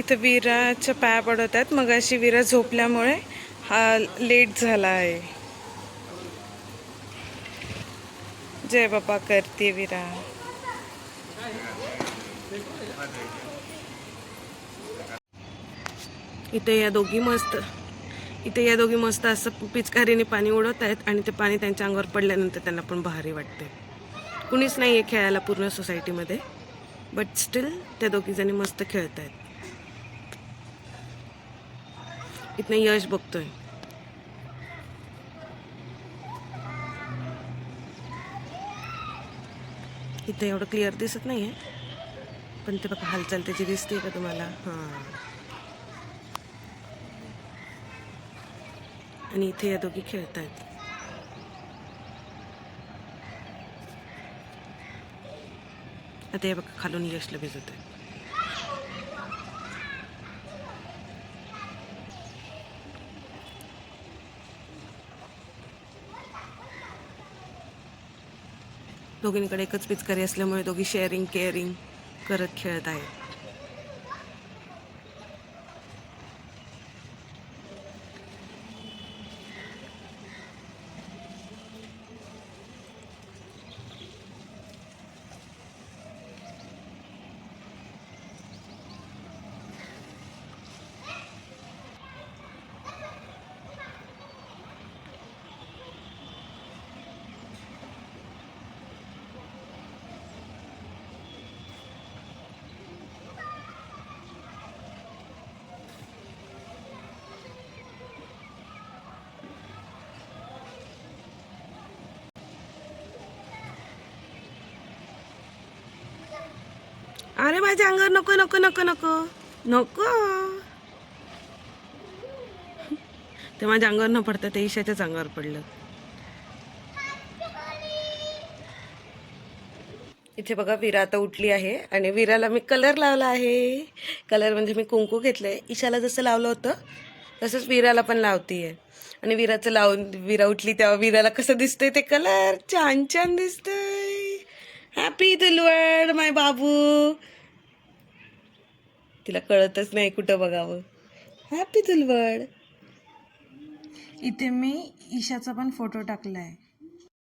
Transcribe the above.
इथं विराच्या पाया पडत आहेत. मग अशी विरा झोपल्यामुळे हा लेट झाला आहे. जय बाबा करते विरा. इथे या दोघी मस्त असं पिचकारीने पाणी उडवत आहेत आणि ते पाणी त्यांच्या अंगावर पडल्यानंतर त्यांना पण भारी वाटते. कुणीच नाही आहे खेळायला पूर्ण सोसायटीमध्ये, बट स्टील त्या दोघी जणी मस्त खेळत आहेत. इथनं यश बघतोय. इथे एवढं क्लिअर दिसत नाहीये, पण ते बघा हालचाल त्याची दिसते का तुम्हाला? हां. आणि इथे या दोघी खेळत आहेत. आता हे बघा खालून यशला भिजत आहे. दोघींकडे एकच पिचकारी असल्यामुळे दोघी शेअरिंग केअरिंग करत खेळत आहेत. अरे माझ्या अंगावर नको नको नको नको नको. ते माझ्या अंगावर न पडतं ते ईशाच्याच अंगावर पडलं. इथे बघा विरा आता उठली आहे आणि विराला मी कलर लावला आहे. कलर म्हणजे मी कुंकू घेतलंय. ईशाला जसं लावलं होतं तसंच विराला पण लावतीये. आणि विराचं लावून विरा उठली तेव्हा विराला कसं दिसतंय ते कलर छान छान दिसतंय. हॅपी दुलवड माय बाबू. तिला कळतच नाही कुठं बघावं. हॅपी दुलवड. इथे मी ईशाचा पण फोटो टाकलाय.